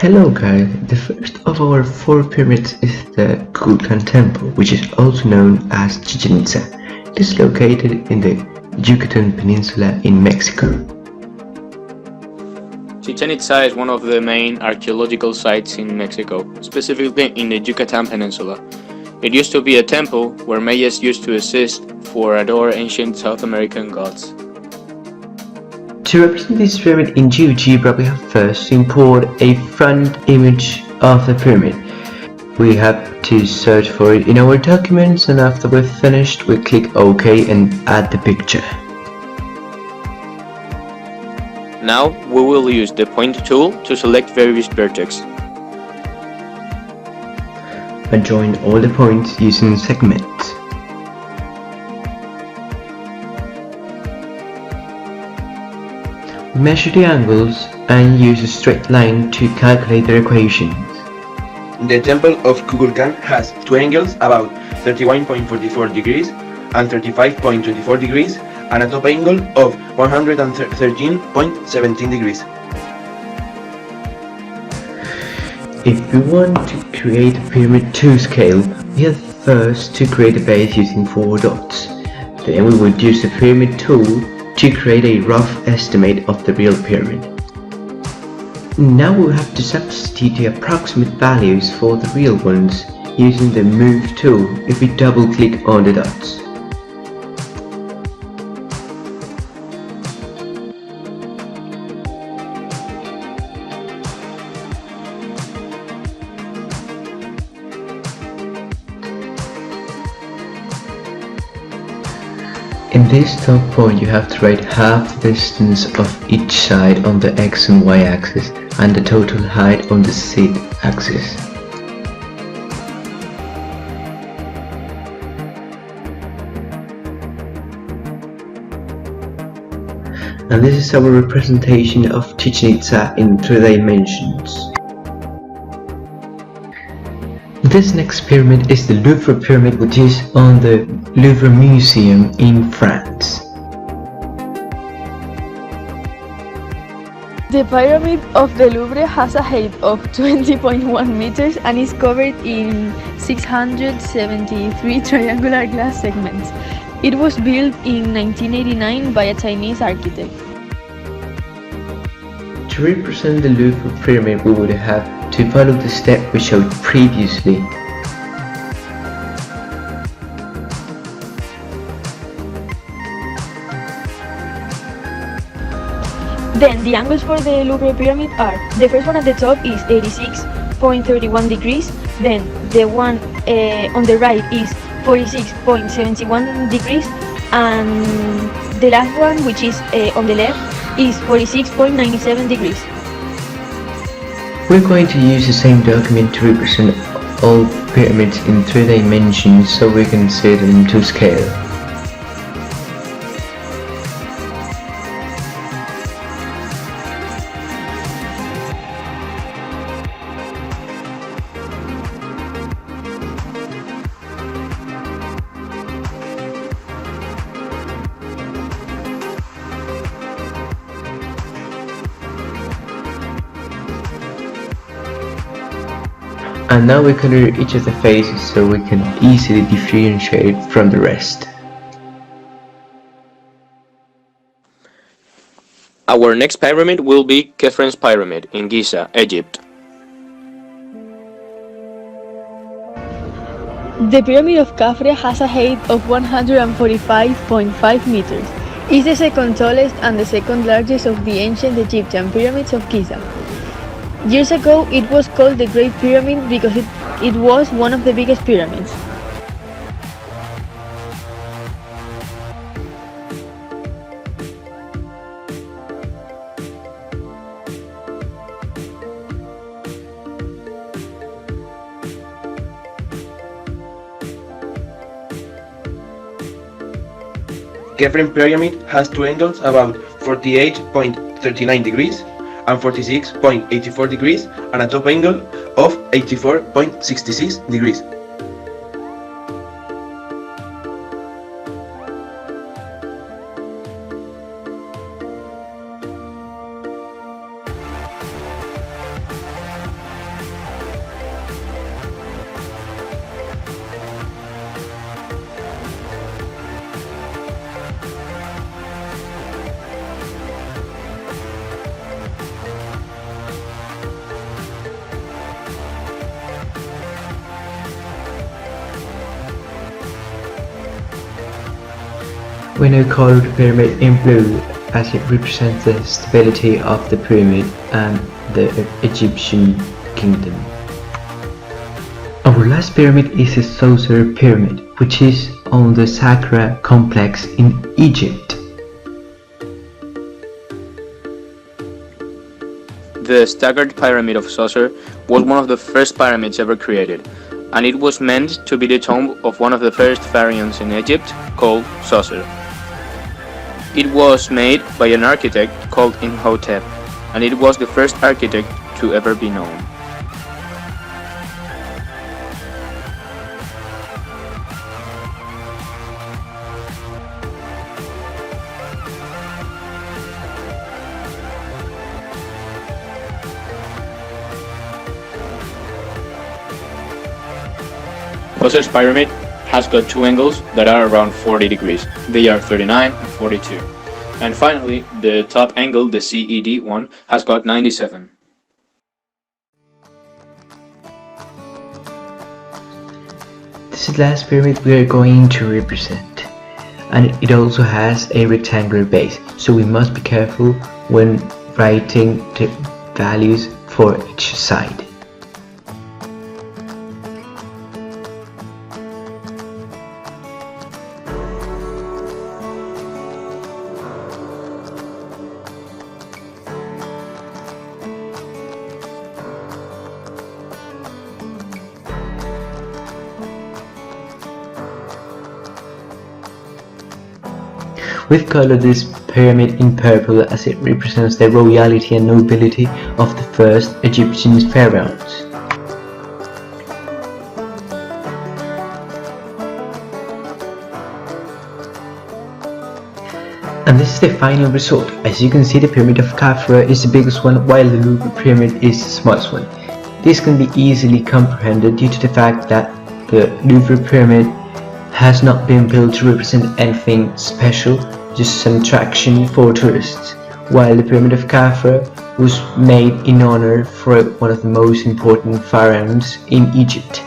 Hello guys, the first of our four pyramids is the Kukulkan Temple, which is also known as Chichen Itza. It is located in the Yucatan Peninsula in Mexico. Chichen Itza is one of the main archaeological sites in Mexico, specifically in the Yucatan Peninsula. It used to be a temple where Mayas used to assist for adore ancient South American gods. To represent this pyramid in GeoGebra, we have first to import a front image of the pyramid. We have to search for it in our documents, and after we're finished, we click OK and add the picture. Now we will use the point tool to select various vertex. And join all the points using segments. Measure the angles and use a straight line to calculate their equations. The temple of Kukulkan has two angles about 31.44 degrees and 35.24 degrees and a top angle of 113.17 degrees. If we want to create a pyramid to scale, we have first to create a base using 4 dots. Then we would use the pyramid tool to create a rough estimate of the real pyramid. Now we have to substitute the approximate values for the real ones using the move tool if we double click on the dots. In this top point you have to write half the distance of each side on the x and y axis and the total height on the z axis. And this is our representation of Chichen Itza in 3 dimensions. This next pyramid is the Louvre pyramid, which is on the Louvre Museum in France. The pyramid of the Louvre has a height of 20.1 meters and is covered in 673 triangular glass segments. It was built in 1989 by a Chinese architect. To represent the Louvre pyramid, we would have to follow the step we showed previously. Then the angles for the Louvre pyramid are: the first one at the top is 86.31 degrees, then the one on the right is 46.71 degrees, and the last one, which is on the left, is 46.97 degrees. We're going to use the same document to represent all pyramids in 3 dimensions so we can see them to scale. And now we color each of the faces so we can easily differentiate from the rest. Our next pyramid will be Khafre's Pyramid in Giza, Egypt. The pyramid of Khafre has a height of 145.5 meters. It's the second tallest and the second largest of the ancient Egyptian pyramids of Giza. Years ago, it was called the Great Pyramid because it was one of the biggest pyramids. Khafre pyramid has two angles about 48.39 degrees and 46.84 degrees and a top angle of 84.66 degrees. We now color the pyramid in blue as it represents the stability of the pyramid and the Egyptian kingdom. Our last pyramid is the saucer pyramid, which is on the Saqqara complex in Egypt. The staggered pyramid of Saucer was one of the first pyramids ever created, and it was meant to be the tomb of one of the first pharaohs in Egypt, called Saucer. It was made by an architect called Imhotep, and it was the first architect to ever be known. Saucer's pyramid has got two angles that are around 40 degrees. They are 39 and 42. And finally, the top angle, the CED one, has got 97. This is the last pyramid we are going to represent, and it also has a rectangular base, so we must be careful when writing the values for each side. We've colored this pyramid in purple as it represents the royalty and nobility of the first Egyptian pharaohs. And this is the final result. As you can see, the pyramid of Khafra is the biggest one, while the Louvre pyramid is the smallest one. This can be easily comprehended due to the fact that the Louvre pyramid has not been built to represent anything special, just an attraction for tourists, while the pyramid of Khafra was made in honor for one of the most important pharaohs in Egypt.